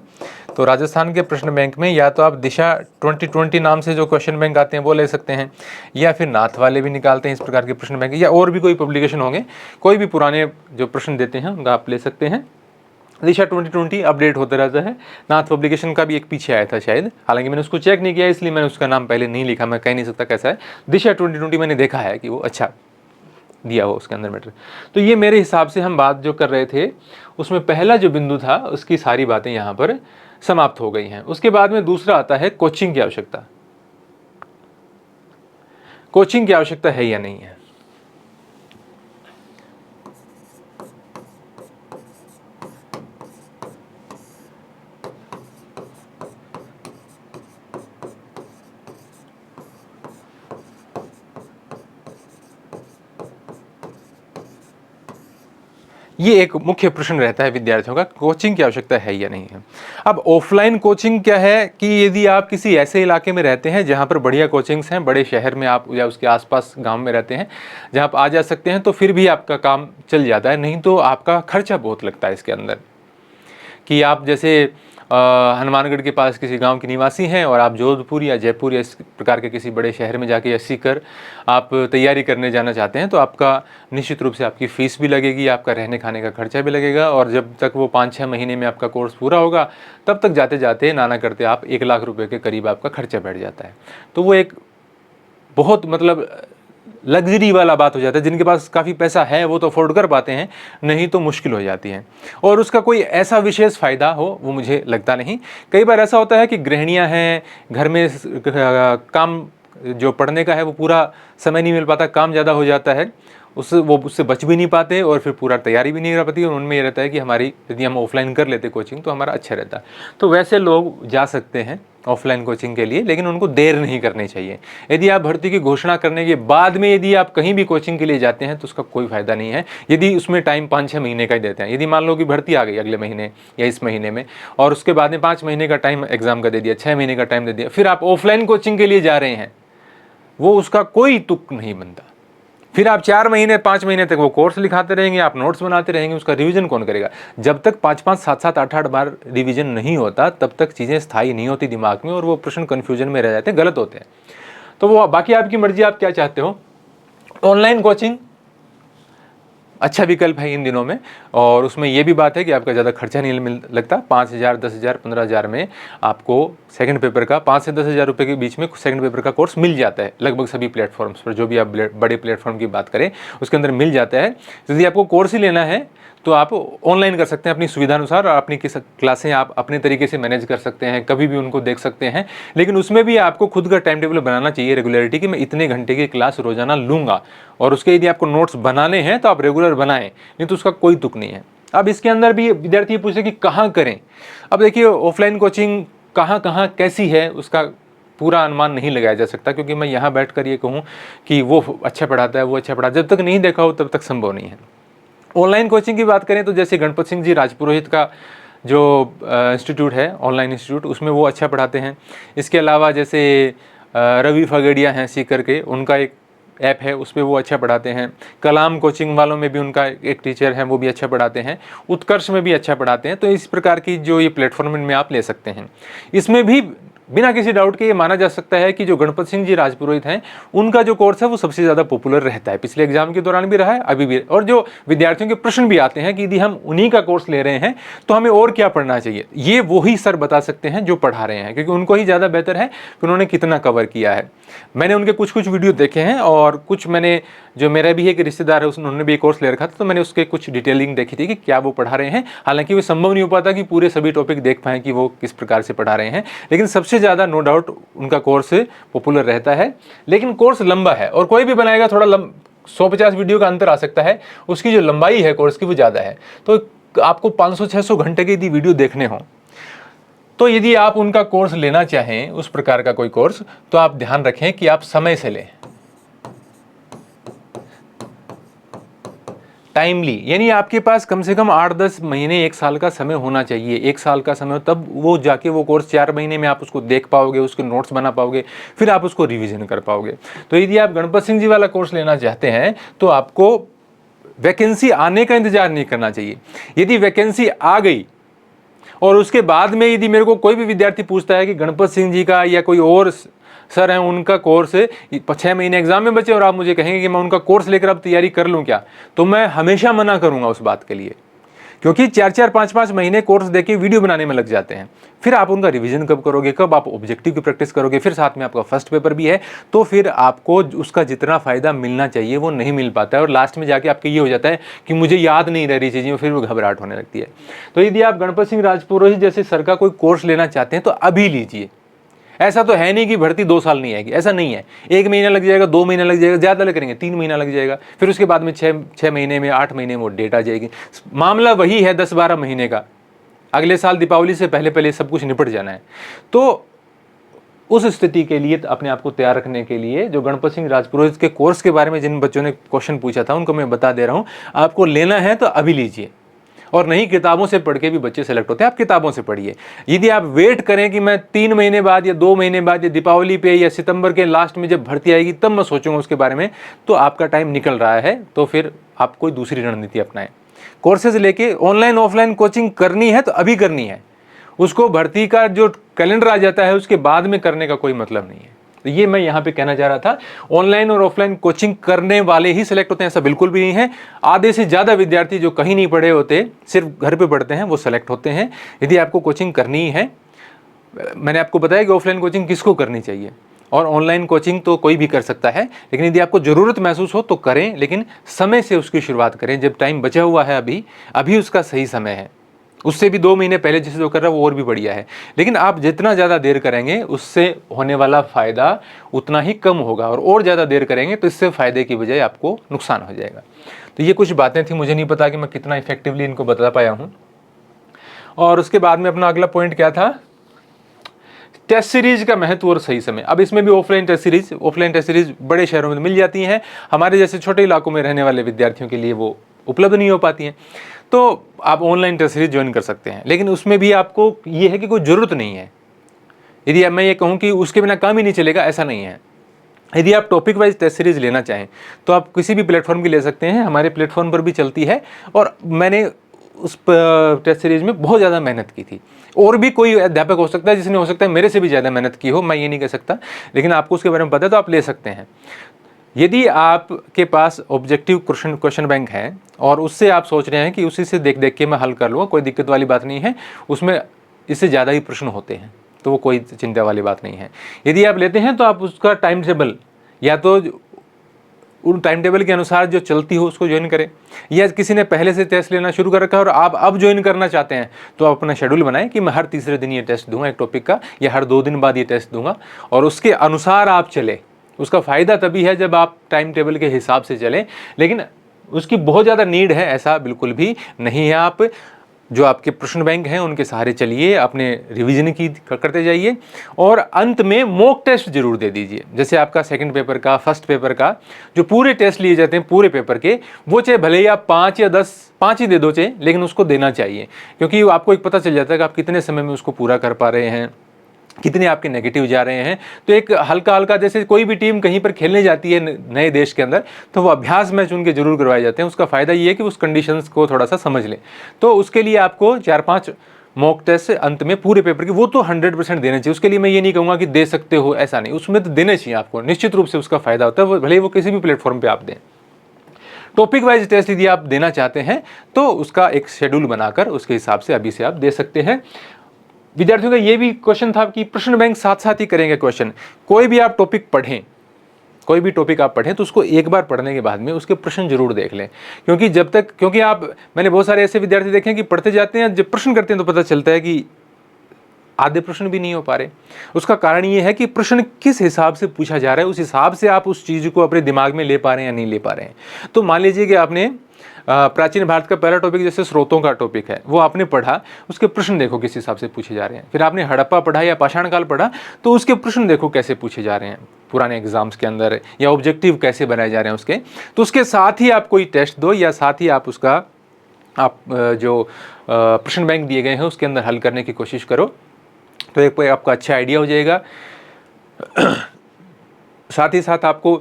तो राजस्थान के प्रश्न बैंक में या तो आप दिशा 2020 नाम से जो क्वेश्चन बैंक आते हैं वो ले सकते हैं, या फिर नाथ वाले भी निकालते हैं इस प्रकार के प्रश्न बैंक, या और भी कोई पब्लिकेशन होंगे, कोई भी पुराने जो प्रश्न देते हैं उनका आप ले सकते हैं। दिशा 2020 अपडेट होता रहता है। नाथ पब्लिकेशन का भी एक पीछे आया था शायद, हालांकि मैंने उसको चेक नहीं किया इसलिए मैंने उसका नाम पहले नहीं लिखा, मैं कह नहीं सकता कैसा है। दिशा 2020 मैंने देखा है कि वो अच्छा दिया हो उसके अंदर मैटर। तो ये मेरे हिसाब से हम बात जो कर रहे थे उसमें पहला जो बिंदु था उसकी सारी बातें यहाँ पर समाप्त हो गई हैं। उसके बाद में दूसरा आता है कोचिंग की आवश्यकता। कोचिंग की आवश्यकता है या नहीं है। ये एक मुख्य प्रश्न रहता है विद्यार्थियों का, कोचिंग की आवश्यकता है या नहीं है। अब ऑफलाइन कोचिंग क्या है कि यदि आप किसी ऐसे इलाके में रहते हैं जहाँ पर बढ़िया कोचिंग्स हैं, बड़े शहर में आप या उसके आसपास गांव में रहते हैं जहाँ आप आ जा सकते हैं, तो फिर भी आपका काम चल जाता है। नहीं तो आपका खर्चा बहुत लगता है इसके अंदर। कि आप जैसे हनुमानगढ़ के पास किसी गांव के निवासी हैं और आप जोधपुर या जयपुर या इस प्रकार के किसी बड़े शहर में जाके या सीकर आप तैयारी करने जाना चाहते हैं, तो आपका निश्चित रूप से आपकी फ़ीस भी लगेगी, आपका रहने खाने का खर्चा भी लगेगा। और जब तक वो 5-6 महीने में आपका कोर्स पूरा होगा तब तक जाते जाते नाना करते आप 1 लाख रुपये के करीब आपका खर्चा बैठ जाता है। तो वो एक बहुत मतलब लग्जरी वाला बात हो जाता है। जिनके पास काफ़ी पैसा है वो तो अफोर्ड कर पाते हैं, नहीं तो मुश्किल हो जाती है। और उसका कोई ऐसा विशेष फ़ायदा हो वो मुझे लगता नहीं। कई बार ऐसा होता है कि गृहिणियां हैं, घर में काम जो पढ़ने का है वो पूरा समय नहीं मिल पाता, काम ज़्यादा हो जाता है वो उससे बच भी नहीं पाते और फिर पूरा तैयारी भी नहीं कर पाती, और उनमें ये रहता है कि हमारी यदि हम ऑफलाइन कर लेते कोचिंग तो हमारा अच्छा रहता। तो वैसे लोग जा सकते हैं ऑफलाइन कोचिंग के लिए, लेकिन उनको देर नहीं करनी चाहिए। यदि आप भर्ती की घोषणा करने के बाद में यदि आप कहीं भी कोचिंग के लिए जाते हैं तो उसका कोई फायदा नहीं है, यदि उसमें टाइम 5-6 महीने का ही देते हैं। यदि मान लो कि भर्ती आ गई अगले महीने या इस महीने में, और उसके बाद में 5 महीने का टाइम एग्जाम का दे दिया, 6 महीने का टाइम दे दिया, फिर आप ऑफलाइन कोचिंग के लिए जा रहे हैं, वो उसका कोई तुक नहीं बनता। फिर आप 4 महीने 5 महीने तक वो कोर्स लिखाते रहेंगे, आप नोट्स बनाते रहेंगे, उसका रिवीजन कौन करेगा? जब तक 5-5, 7-7, 8-8 बार रिवीजन नहीं होता तब तक चीज़ें स्थायी नहीं होती दिमाग में, और वो प्रश्न कन्फ्यूजन में रह जाते हैं, गलत होते हैं। तो वो बाकी आपकी मर्जी, आप क्या चाहते हो। ऑनलाइन कोचिंग अच्छा विकल्प है इन दिनों में, और उसमें ये भी बात है कि आपका ज़्यादा खर्चा नहीं लगता। 5,000, 10,000, 15,000 में आपको सेकंड पेपर का 5 से 10,000 रुपये के बीच में सेकंड पेपर का कोर्स मिल जाता है लगभग सभी प्लेटफॉर्म्स पर। जो भी आप बड़े प्लेटफॉर्म की बात करें उसके अंदर मिल जाता है। यदि आपको कोर्स ही लेना है तो आप ऑनलाइन कर सकते हैं अपनी सुविधा अनुसार, और अपनी क्लासें आप अपने तरीके से मैनेज कर सकते हैं, कभी भी उनको देख सकते हैं। लेकिन उसमें भी आपको खुद का टाइम टेबल बनाना चाहिए, रेगुलरिटी, कि मैं इतने घंटे की क्लास रोजाना लूँगा, और उसके यदि आपको नोट्स बनाने हैं तो आप रेगुलर बनाएं, नहीं तो उसका कोई तुक नहीं है। अब इसके अंदर भी विद्यार्थी पूछे कि कहाँ करें। अब देखिए, ऑफलाइन कोचिंग कहाँ कहाँ कैसी है उसका पूरा अनुमान नहीं लगाया जा सकता, क्योंकि मैं यहाँ बैठ कर ये कहूँ कि वो अच्छा पढ़ाता है, वो अच्छा पढ़ाता है, जब तक नहीं देखा हो तब तक संभव नहीं है। ऑनलाइन कोचिंग की बात करें तो जैसे गणपत सिंह जी राजपुरोहित का जो इंस्टीट्यूट है, ऑनलाइन इंस्टीट्यूट, उसमें वो अच्छा पढ़ाते हैं। इसके अलावा जैसे रवि फगड़िया हैं सीकर के, उनका एक ऐप है, उस पर वो अच्छा पढ़ाते हैं। कलाम कोचिंग वालों में भी उनका एक टीचर है, वो भी अच्छा पढ़ाते हैं। उत्कर्ष में भी अच्छा पढ़ाते हैं। तो इस प्रकार की जो ये प्लेटफॉर्म में आप ले सकते हैं। इसमें भी बिना किसी डाउट के ये माना जा सकता है कि जो गणपत सिंह जी राजपुरोहित हैं उनका जो कोर्स है वो सबसे ज़्यादा पॉपुलर रहता है, पिछले एग्जाम के दौरान भी रहा है, अभी भी। और जो विद्यार्थियों के प्रश्न भी आते हैं कि यदि हम उन्हीं का कोर्स ले रहे हैं तो हमें और क्या पढ़ना चाहिए, ये वही सर बता सकते हैं जो पढ़ा रहे हैं, क्योंकि उनको ही ज़्यादा बेहतर है कि उन्होंने कितना कवर किया है। मैंने उनके कुछ वीडियो देखे हैं, और कुछ मैंने, जो मेरा भी एक रिश्तेदार है उन्होंने भी एक कोर्स ले रखा था, तो मैंने उसके कुछ डिटेलिंग देखी थी कि क्या वो पढ़ा रहे हैं। हालांकि वो संभव नहीं हो पाता कि पूरे सभी टॉपिक देख पाएँ कि वो किस प्रकार से पढ़ा रहे हैं, लेकिन सबसे ज़्यादा नो डाउट उनका कोर्स पॉपुलर रहता है। लेकिन कोर्स लंबा है, और कोई भी बनाएगा थोड़ा 150 वीडियो का अंतर आ सकता है, उसकी जो लंबाई है कोर्स की वो ज़्यादा है। तो आपको 500-600 घंटे के यदि वीडियो देखने हों, तो यदि आप उनका कोर्स लेना चाहें, उस प्रकार का कोई कोर्स, तो आप ध्यान रखें कि आप समय से लें, टाइमली। यानी आपके पास कम से कम 8-10 महीने, 1 साल का समय होना चाहिए। 1 साल का समय हो तब वो जाके वो कोर्स 4 महीने में आप उसको देख पाओगे, उसके नोट्स बना पाओगे, फिर आप उसको रिवीजन कर पाओगे। तो यदि आप गणपत सिंह जी वाला कोर्स लेना चाहते हैं तो आपको वैकेंसी आने का इंतजार नहीं करना चाहिए। यदि वैकेंसी आ गई और उसके बाद में यदि मेरे को कोई भी विद्यार्थी पूछता है कि गणपत सिंह जी का या कोई और सर हैं उनका कोर्स 6 महीने एग्जाम में बचे और आप मुझे कहेंगे कि मैं उनका कोर्स लेकर अब तैयारी कर लूँ क्या, तो मैं हमेशा मना करूंगा उस बात के लिए, क्योंकि 4-4, 5-5 महीने कोर्स देके वीडियो बनाने में लग जाते हैं। फिर आप उनका रिवीजन कब करोगे, कब आप ऑब्जेक्टिव की प्रैक्टिस करोगे, फिर साथ में आपका फर्स्ट पेपर भी है, तो फिर आपको उसका जितना फ़ायदा मिलना चाहिए वो नहीं मिल पाता है, और लास्ट में जाके आपके ये हो जाता है कि मुझे याद नहीं रह रही चीज़ें, फिर वो घबराहट होने लगती है। तो यदि आप गणपत सिंह राजपुरोहित जैसे सर का कोई कोर्स लेना चाहते हैं तो अभी लीजिए। ऐसा तो है नहीं कि भर्ती 2 साल नहीं आएगी, ऐसा नहीं है। 1 महीना लग जाएगा, 2 महीना लग जाएगा, ज़्यादा लग करेंगे 3 महीना लग जाएगा, फिर उसके बाद में 6 महीने में, 8 महीने में वो डेट आ जाएगी। मामला वही है 10-12 महीने का। अगले साल दीपावली से पहले सब कुछ निपट जाना है। तो उस स्थिति के लिए अपने आप को तैयार रखने के लिए जो गणपत सिंह राजपुरोहित के कोर्स के बारे में जिन बच्चों ने क्वेश्चन पूछा था उनको मैं बता दे रहा हूँ, आपको लेना है तो अभी लीजिए। और नहीं, किताबों से पढ़ के भी बच्चे सेलेक्ट होते हैं, आप किताबों से पढ़िए। यदि आप वेट करें कि मैं 3 महीने बाद या 2 महीने बाद या दीपावली पे या सितंबर के लास्ट में जब भर्ती आएगी तब मैं सोचूंगा उसके बारे में, तो आपका टाइम निकल रहा है। तो फिर आप कोई दूसरी रणनीति अपनाएं। कोर्सेज लेके ऑनलाइन ऑफलाइन कोचिंग करनी है तो अभी करनी है, उसको भर्ती का जो कैलेंडर आ जाता है उसके बाद में करने का कोई मतलब नहीं है। तो ये मैं यहाँ पे कहना चाह रहा था। ऑनलाइन और ऑफलाइन कोचिंग करने वाले ही सिलेक्ट होते हैं, ऐसा बिल्कुल भी नहीं है। आधे से ज़्यादा विद्यार्थी जो कहीं नहीं पढ़े होते, सिर्फ घर पे पढ़ते हैं, वो सेलेक्ट होते हैं। यदि आपको कोचिंग करनी है, मैंने आपको बताया कि ऑफलाइन कोचिंग किसको करनी चाहिए, और ऑनलाइन कोचिंग तो कोई भी कर सकता है, लेकिन यदि आपको ज़रूरत महसूस हो तो करें, लेकिन समय से उसकी शुरुआत करें। जब टाइम बचा हुआ है अभी उसका सही समय है। उससे भी 2 महीने पहले जैसे जो कर रहा है वो और भी बढ़िया है। लेकिन आप जितना ज़्यादा देर करेंगे उससे होने वाला फ़ायदा उतना ही कम होगा, और ज़्यादा देर करेंगे तो इससे फ़ायदे की बजाय आपको नुकसान हो जाएगा। तो ये कुछ बातें थी, मुझे नहीं पता कि मैं कितना इफेक्टिवली इनको बता पाया हूँ। और उसके बाद में अपना अगला पॉइंट क्या था, टेस्ट सीरीज का महत्व और सही समय। अब इसमें भी ऑफलाइन टेस्ट सीरीज बड़े शहरों में मिल जाती हैं, हमारे जैसे छोटे इलाकों में रहने वाले विद्यार्थियों के लिए वो उपलब्ध नहीं हो पाती हैं। तो आप ऑनलाइन टेस्ट सीरीज ज्वाइन कर सकते हैं, लेकिन उसमें भी आपको ये है कि कोई ज़रूरत नहीं है। यदि मैं ये कहूँ कि उसके बिना काम ही नहीं चलेगा, ऐसा नहीं है। यदि आप टॉपिक वाइज टेस्ट सीरीज लेना चाहें तो आप किसी भी प्लेटफॉर्म की ले सकते हैं, हमारे प्लेटफॉर्म पर भी चलती है, और मैंने उस टेस्ट सीरीज में बहुत ज़्यादा मेहनत की थी। और भी कोई अध्यापक हो सकता है जिसने हो सकता है मेरे से भी ज़्यादा मेहनत की हो, मैं ये नहीं कह सकता, लेकिन आपको उसके बारे में पता है तो आप ले सकते हैं। यदि आपके पास ऑब्जेक्टिव क्वेश्चन बैंक है और उससे आप सोच रहे हैं कि उसी से देख देख के मैं हल कर लूँगा, कोई दिक्कत वाली बात नहीं है, उसमें इससे ज़्यादा ही प्रश्न होते हैं, तो वो कोई चिंता वाली बात नहीं है। यदि आप लेते हैं तो आप उसका टाइम टेबल या तो उन टाइम टेबल के अनुसार जो चलती हो उसको ज्वाइन करें, या किसी ने पहले से टेस्ट लेना शुरू कर रखा है और आप अब ज्वाइन करना चाहते हैं तो आप अपना शेड्यूल बनाएं कि मैं हर तीसरे दिन ये टेस्ट दूंगा एक टॉपिक का, या हर 2 दिन बाद ये टेस्ट दूंगा, और उसके अनुसार आप चले। उसका फ़ायदा तभी है जब आप टाइम टेबल के हिसाब से चलें, लेकिन उसकी बहुत ज़्यादा नीड है ऐसा बिल्कुल भी नहीं है। आप जो आपके प्रश्न बैंक हैं उनके सहारे चलिए, अपने रिवीजन की करते जाइए, और अंत में मॉक टेस्ट जरूर दे दीजिए। जैसे आपका सेकंड पेपर का, फर्स्ट पेपर का जो पूरे टेस्ट लिए जाते हैं पूरे पेपर के, वो चाहे भले ही आप 5 या 10, 5 ही दे दो चाहे, लेकिन उसको देना चाहिए, क्योंकि आपको एक पता चल जाता है कि आप कितने समय में उसको पूरा कर पा रहे हैं, कितने आपके नेगेटिव जा रहे हैं। तो एक हल्का हल्का, जैसे कोई भी टीम कहीं पर खेलने जाती है नए देश के अंदर, तो वो अभ्यास मैच उनके जरूर करवाए जाते हैं। उसका फ़ायदा ये है कि उस कंडीशंस को थोड़ा सा समझ लें। तो उसके लिए आपको 4-5 मॉक टेस्ट अंत में पूरे पेपर की, वो तो 100% देने चाहिए। उसके लिए मैं ये नहीं कहूँगा कि दे सकते हो, ऐसा नहीं, उसमें तो देने चाहिए आपको, निश्चित रूप से उसका फ़ायदा होता है, भले ही वो किसी भी प्लेटफॉर्म पर आप दें। टॉपिक वाइज टेस्ट यदि आप देना चाहते हैं तो उसका एक शेड्यूल बनाकर उसके हिसाब से अभी से आप दे सकते हैं। विद्यार्थियों का ये भी क्वेश्चन था कि प्रश्न बैंक साथ साथ ही करेंगे क्वेश्चन। कोई भी आप टॉपिक पढ़ें, कोई भी टॉपिक आप पढ़ें तो उसको एक बार पढ़ने के बाद में उसके प्रश्न जरूर देख लें, क्योंकि जब तक, क्योंकि मैंने बहुत सारे ऐसे विद्यार्थी देखे हैं कि पढ़ते जाते हैं, जब प्रश्न करते हैं तो पता चलता है कि आधे प्रश्न भी नहीं हो पा रहे। उसका कारण ये है कि प्रश्न किस हिसाब से पूछा जा रहा है, उस हिसाब से आप उस चीज़ को अपने दिमाग में ले पा रहे हैं या नहीं ले पा रहे हैं। तो मान लीजिए कि आपने प्राचीन भारत का पहला टॉपिक जैसे स्रोतों का टॉपिक है, वो आपने पढ़ा, उसके प्रश्न देखो किस हिसाब से पूछे जा रहे हैं। फिर आपने हड़प्पा पढ़ा या पाषाण काल पढ़ा, तो उसके प्रश्न देखो कैसे पूछे जा रहे हैं पुराने एग्जाम्स के अंदर, या ऑब्जेक्टिव कैसे बनाए जा रहे हैं उसके। तो उसके साथ ही आप कोई टेस्ट दो, या साथ ही आप उसका जो प्रश्न बैंक दिए गए हैं उसके अंदर हल करने की कोशिश करो, तो एक आपका अच्छा आइडिया हो जाएगा। साथ ही साथ आपको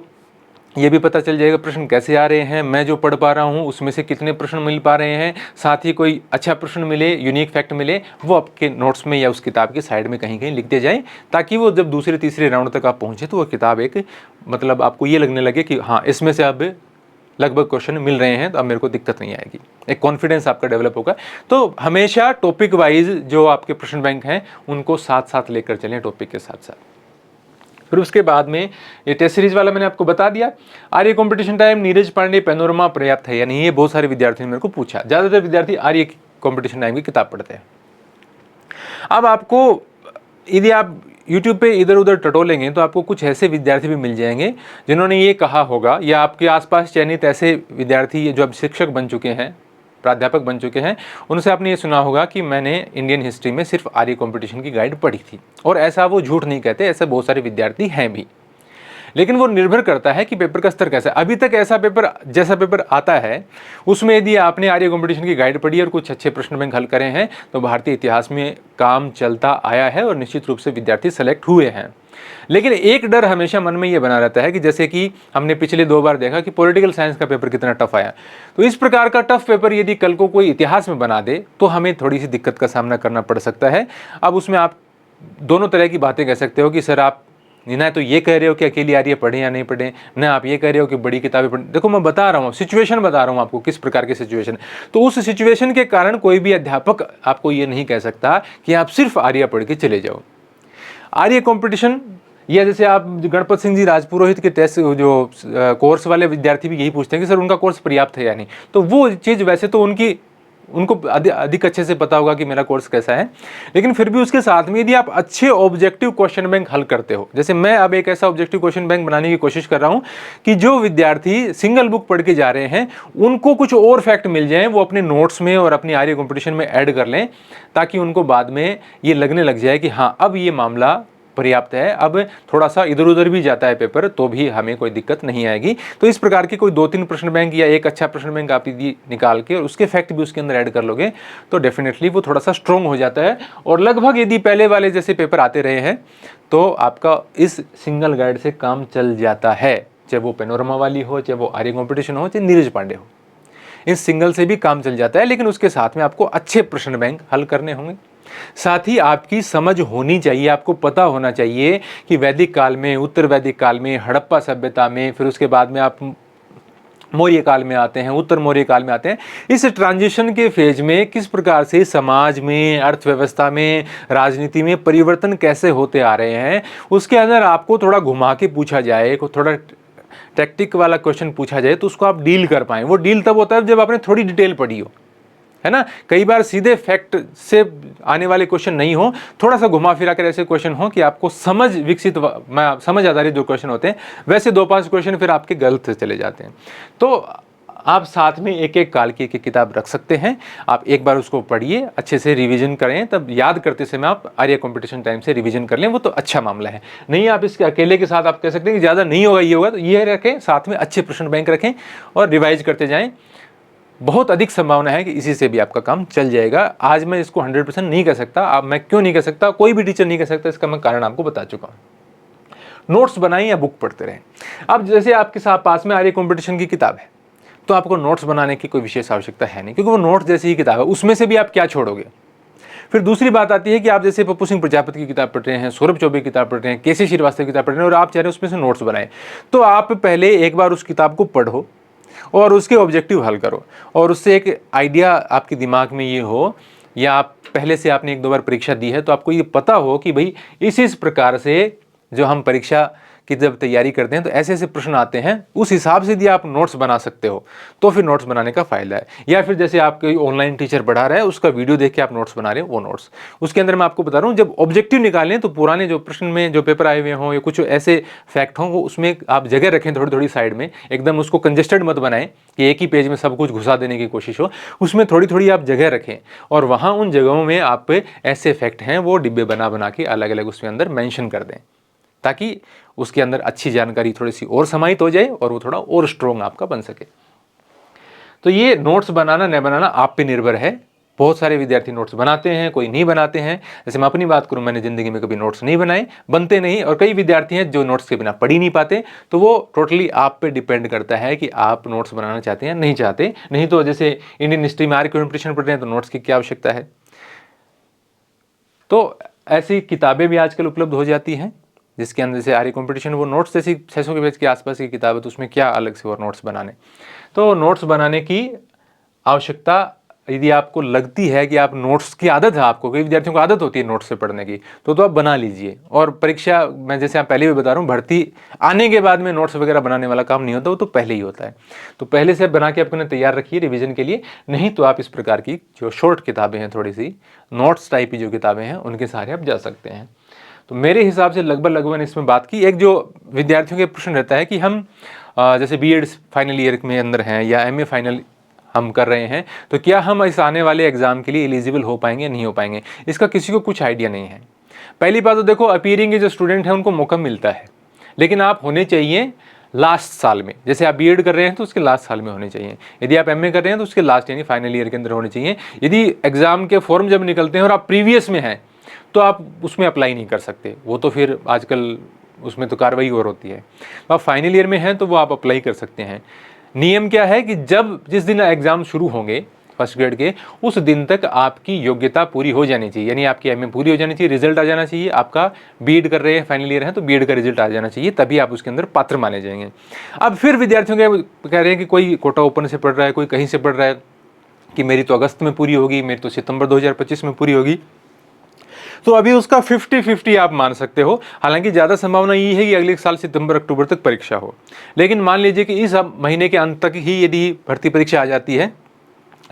ये भी पता चल जाएगा प्रश्न कैसे आ रहे हैं, मैं जो पढ़ पा रहा हूँ उसमें से कितने प्रश्न मिल पा रहे हैं। साथ ही कोई अच्छा प्रश्न मिले, यूनिक फैक्ट मिले, वो आपके नोट्स में या उस किताब के साइड में कहीं कहीं लिखते जाएं, ताकि वो जब दूसरे तीसरे राउंड तक आप पहुँचे तो वो किताब एक, मतलब आपको ये लगने लगे कि हाँ इसमें से अब लगभग क्वेश्चन मिल रहे हैं, तो अब मेरे को दिक्कत नहीं आएगी, एक कॉन्फिडेंस आपका डेवलप होगा। तो हमेशा टॉपिक वाइज जो आपके प्रश्न बैंक हैं उनको साथ साथ लेकर चलें, टॉपिक के साथ साथ। फिर उसके बाद में ये टेस्ट सीरीज वाला मैंने आपको बता दिया। Arya competition time, Neeraj Pandey, panorama पर्याप्त है या नहीं, ये बहुत सारे विद्यार्थियों ने मेरे को पूछा। ज़्यादातर विद्यार्थी आर्य कंपटीशन टाइम की किताब पढ़ते हैं। अब आपको यदि आप YouTube पे इधर उधर टटोलेंगे तो आपको कुछ ऐसे विद्यार्थी भी मिल जाएंगे जिन्होंने ये कहा होगा, या आपके आसपास चयनित ऐसे विद्यार्थी जो अब शिक्षक बन चुके हैं, प्राध्यापक बन चुके हैं, उनसे आपने ये सुना होगा कि मैंने इंडियन हिस्ट्री में सिर्फ आर्य कंपटीशन की गाइड पढ़ी थी। और ऐसा वो झूठ नहीं कहते, ऐसे बहुत सारे विद्यार्थी हैं भी, लेकिन वो निर्भर करता है कि पेपर का स्तर कैसा है। अभी तक ऐसा पेपर, जैसा पेपर आता है उसमें यदि आपने आर्य कंपटीशन की गाइड पढ़ी और कुछ अच्छे प्रश्न बैंक हल करे हैं तो भारतीय इतिहास में काम चलता आया है और निश्चित रूप से विद्यार्थी सेलेक्ट हुए हैं। लेकिन एक डर हमेशा मन में ये बना रहता है कि जैसे कि हमने पिछले 2 बार देखा कि पॉलिटिकल साइंस का पेपर कितना टफ आया, तो इस प्रकार का टफ पेपर यदि कल को कोई इतिहास में बना दे तो हमें थोड़ी सी दिक्कत का सामना करना पड़ सकता है। अब उसमें आप दोनों तरह की बातें कह सकते हो कि सर आप ना तो ये कह रहे हो कि अकेली आर्य पढ़ें या नहीं पढ़ें, ना आप ये कह रहे हो कि बड़ी किताबें पढ़ें। देखो मैं बता रहा हूँ, सिचुएशन बता रहा हूँ आपको किस प्रकार की सिचुएशन। तो उस सिचुएशन के कारण कोई भी अध्यापक आपको ये नहीं कह सकता कि आप सिर्फ आर्य पढ़ के चले जाओ। आर्य कंपटीशन, या जैसे आप गणपत सिंह जी राजपुरोहित के टेस्ट जो कोर्स वाले विद्यार्थी भी यही पूछते हैं कि सर उनका कोर्स पर्याप्त है या नहीं। तो वो चीज़ वैसे तो उनकी उनको अधिक अच्छे से पता होगा कि मेरा कोर्स कैसा है। लेकिन फिर भी उसके साथ में यदि आप अच्छे ऑब्जेक्टिव क्वेश्चन बैंक हल करते हो, जैसे मैं अब एक ऐसा ऑब्जेक्टिव क्वेश्चन बैंक बनाने की कोशिश कर रहा हूं कि जो विद्यार्थी सिंगल बुक पढ़ के जा रहे हैं उनको कुछ और फैक्ट मिल जाए, वो अपने नोट्स में और अपनी आर्य कंपटीशन में ऐड कर लें, ताकि उनको बाद में ये लगने लग जाए कि हाँ अब ये मामला पर्याप्त है, अब थोड़ा सा इधर उधर भी जाता है पेपर तो भी हमें कोई दिक्कत नहीं आएगी। तो इस प्रकार के कोई 2-3 प्रश्न बैंक या एक अच्छा प्रश्न बैंक आप यदि निकाल के और उसके फैक्ट भी उसके अंदर ऐड कर लोगे तो डेफिनेटली वो थोड़ा सा स्ट्रॉन्ग हो जाता है। और लगभग यदि पहले वाले जैसे पेपर आते रहे हैं तो आपका इस सिंगल गाइड से काम चल जाता है, चाहे वो पेनोरमा वाली हो, चाहे वो आर्य कॉम्पिटिशन हो, चाहे नीरज पांडे हो, इस सिंगल से भी काम चल जाता है। लेकिन उसके साथ में आपको अच्छे प्रश्न बैंक हल करने होंगे। साथ ही आपकी समझ होनी चाहिए, आपको पता होना चाहिए कि वैदिक काल में, उत्तर वैदिक काल में, हड़प्पा सभ्यता में, फिर उसके बाद में आप मौर्य काल में आते हैं, उत्तर मौर्य काल में आते हैं, इस ट्रांजिशन के फेज में किस प्रकार से समाज में, अर्थव्यवस्था में, राजनीति में परिवर्तन कैसे होते आ रहे हैं, उसके अंदर आपको थोड़ा घुमा के पूछा जाए, थोड़ा टैक्टिक वाला क्वेश्चन पूछा जाए तो उसको आप डील कर पाएं। वो डील तब होता है जब आपने थोड़ी डिटेल पढ़ी हो, है ना। कई बार सीधे फैक्ट से आने वाले क्वेश्चन नहीं हो, थोड़ा सा घुमा फिरा कर ऐसे क्वेश्चन हो कि आपको समझ समझ आधारित जो क्वेश्चन होते हैं वैसे 2-5 क्वेश्चन फिर आपके गलत चले जाते हैं। तो आप साथ में एक एक काल की एक किताब रख सकते हैं, आप एक बार उसको पढ़िए, अच्छे से रिवीजन करें, तब याद करते समय आप आर्य कंपटीशन टाइम से रिवीजन कर लें, वो तो अच्छा मामला है। नहीं आप इसके अकेले के साथ आप कह सकते हैं कि ज़्यादा नहीं होगा, ये होगा, तो ये रखें, साथ में अच्छे प्रश्न बैंक रखें और रिवाइज करते जाएँ। बहुत अधिक संभावना है कि इसी से भी आपका काम चल जाएगा। आज मैं इसको 100% नहीं कह सकता, अब मैं क्यों नहीं कह सकता, कोई भी टीचर नहीं कह सकता, इसका मैं कारण आपको बता चुका हूँ। नोट्स बनाएं या बुक पढ़ते रहें। अब जैसे आपके साथ पास में आर्य कंपटीशन की किताब है तो आपको नोट्स बनाने की कोई विशेष आवश्यकता है नहीं, क्योंकि वो नोट्स जैसी ही किताब है, उसमें से भी आप क्या छोड़ोगे। फिर दूसरी बात आती है कि आप जैसे पप्पू सिंह प्रजापति की किताब पढ़ रहे हैं, सौरभ चौबे की किताब पढ़ रहे हैं, केसी श्रीवास्तव की किताब पढ़ रहे हैं और आप चाह रहे हैं उसमें से नोट्स बनाएं, तो आप पहले एक बार उस किताब को पढ़ो और उसके ऑब्जेक्टिव हल करो, और उससे एक आइडिया आपके दिमाग में ये हो, या आप पहले से आपने 1-2 बार परीक्षा दी है तो आपको ये पता हो कि भाई इस प्रकार से जो हम परीक्षा की जब तैयारी करते हैं तो ऐसे ऐसे प्रश्न आते हैं, उस हिसाब से यदि आप नोट्स बना सकते हो तो फिर नोट्स बनाने का फायदा है। या फिर जैसे आप कोई ऑनलाइन टीचर पढ़ा रहा है, उसका वीडियो देख के आप नोट्स बना रहे हो, वो नोट्स उसके अंदर मैं आपको बता रहा हूँ, जब ऑब्जेक्टिव निकालें तो पुराने जो प्रश्न में जो पेपर आए हुए हों या कुछ ऐसे फैक्ट हों, वो उसमें आप जगह रखें थोड़ी थोड़ी साइड में, एकदम उसको कंजेस्टेड मत बनाएं कि एक ही पेज में सब कुछ घुसा देने की कोशिश हो, उसमें थोड़ी थोड़ी आप जगह रखें और वहाँ उन जगहों में आप ऐसे फैक्ट हैं वो डिब्बे बना बना के अलग अलग उसमें अंदर मेंशन कर दें, ताकि उसके अंदर अच्छी जानकारी थोड़ी सी और समाहित हो जाए और वो थोड़ा और स्ट्रॉन्ग आपका बन सके। तो ये नोट्स बनाना न बनाना आप पे निर्भर है। बहुत सारे विद्यार्थी नोट्स बनाते हैं, कोई नहीं बनाते हैं। जैसे मैं अपनी बात करूं, मैंने ज़िंदगी में कभी नोट्स नहीं बनाए, बनते नहीं, और कई विद्यार्थी हैं जो नोट्स के बिना पढ़ ही नहीं पाते। तो वो टोटली आप पे डिपेंड करता है कि आप नोट्स बनाना चाहते हैं या नहीं चाहते। नहीं तो जैसे इंडियन हिस्ट्री में आर्य कंपटीशन पढ़ रहे हैं तो नोट्स की क्या आवश्यकता है। तो ऐसी किताबें भी आजकल उपलब्ध हो जाती हैं जिसके अंदर जैसे आर्य कंपटीशन, वो नोट्स जैसी 600 के पेज के आसपास की किताब है, तो उसमें क्या अलग से और नोट्स बनाने। तो नोट्स बनाने की आवश्यकता यदि आपको लगती है कि आप नोट्स की आदत है, आपको कई विद्यार्थियों को आदत होती है नोट्स से पढ़ने की, तो आप बना लीजिए। और परीक्षा, मैं जैसे आप पहले भी बता रहा हूँ, भर्ती आने के बाद में नोट्स वगैरह बनाने वाला काम नहीं होता, वो तो पहले ही होता है। तो पहले से बना के आपने तैयार रखिए रिविजन के लिए। नहीं तो आप इस प्रकार की जो शॉर्ट किताबें हैं, थोड़ी सी नोट्स टाइप की जो किताबें हैं, उनके सहारे आप जा सकते हैं। तो मेरे हिसाब से लगभग इसमें बात की। एक जो विद्यार्थियों के प्रश्न रहता है कि हम जैसे बीएड फाइनल ईयर में अंदर हैं या एमए फाइनल हम कर रहे हैं, तो क्या हम इस आने वाले एग्जाम के लिए एलिजिबल हो पाएंगे नहीं हो पाएंगे, इसका किसी को कुछ आइडिया नहीं है। पहली बात तो देखो, अपीयरिंग के जो स्टूडेंट हैं उनको मौका मिलता है, लेकिन आप होने चाहिए लास्ट साल में। जैसे आप बीएड कर रहे हैं तो उसके लास्ट साल में होने चाहिए, यदि आप एमए कर रहे हैं तो उसके लास्ट यानी फाइनल ईयर के अंदर होने चाहिए। यदि एग्जाम के फॉर्म जब निकलते हैं और आप प्रीवियस में हैं तो आप उसमें अप्लाई नहीं कर सकते, वो तो फिर आजकल उसमें तो कार्रवाई और होती है। तो आप फाइनल ईयर में हैं तो वो आप अप्लाई कर सकते हैं। नियम क्या है कि जिस दिन एग्ज़ाम शुरू होंगे फर्स्ट ग्रेड के, उस दिन तक आपकी योग्यता पूरी हो जानी चाहिए, यानी आपकी एमए पूरी हो जानी चाहिए, रिजल्ट आ जाना चाहिए। आपका बीएड कर रहे हैं, फाइनल ईयर है, तो बीएड का रिजल्ट आ जाना चाहिए, तभी आप उसके अंदर पात्र माने जाएंगे। अब फिर विद्यार्थियों के कह रहे हैं कि कोई कोटा ओपन से पढ़ रहा है, कोई कहीं से पढ़ रहा है कि मेरी तो अगस्त में पूरी होगी, मेरी तो सितंबर 2025 में पूरी होगी, तो अभी उसका 50-50 आप मान सकते हो। हालांकि ज़्यादा संभावना ये है कि अगले साल सितंबर अक्टूबर तक परीक्षा हो, लेकिन मान लीजिए कि इस महीने के अंत तक ही यदि भर्ती परीक्षा आ जाती है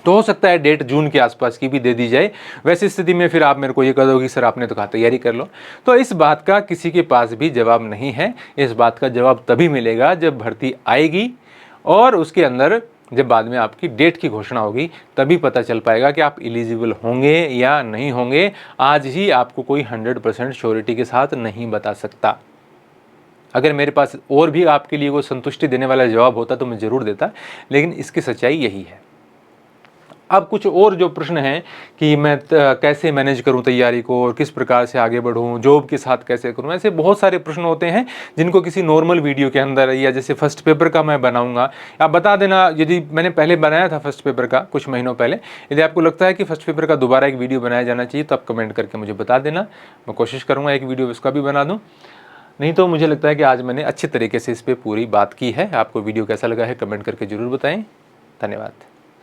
तो हो सकता है डेट जून के आसपास की भी दे दी जाए। वैसी स्थिति में फिर आप मेरे को ये कह दोगे सर आपने तो कहा तैयारी कर लो। तो इस बात का किसी के पास भी जवाब नहीं है। इस बात का जवाब तभी मिलेगा जब भर्ती आएगी और उसके अंदर जब बाद में आपकी डेट की घोषणा होगी, तभी पता चल पाएगा कि आप एलिजिबल होंगे या नहीं होंगे। आज ही आपको कोई 100% श्योरिटी के साथ नहीं बता सकता। अगर मेरे पास और भी आपके लिए कोई संतुष्टि देने वाला जवाब होता तो मैं ज़रूर देता, लेकिन इसकी सच्चाई यही है। अब कुछ और जो प्रश्न हैं कि मैं कैसे मैनेज करूं तैयारी को और किस प्रकार से आगे बढ़ूं, जॉब के साथ कैसे करूं, ऐसे बहुत सारे प्रश्न होते हैं जिनको किसी नॉर्मल वीडियो के अंदर या जैसे फर्स्ट पेपर का मैं बनाऊंगा। आप बता देना, यदि मैंने पहले बनाया था फर्स्ट पेपर का कुछ महीनों पहले, यदि आपको लगता है कि फर्स्ट पेपर का दोबारा एक वीडियो बनाया जाना चाहिए तो आप कमेंट करके मुझे बता देना। मैं कोशिश करूँगा एक वीडियो उसका भी बना दूँ। नहीं तो मुझे लगता है कि आज मैंने अच्छे तरीके से इस पर पूरी बात की है। आपको वीडियो कैसा लगा है कमेंट करके ज़रूर बताएं। धन्यवाद।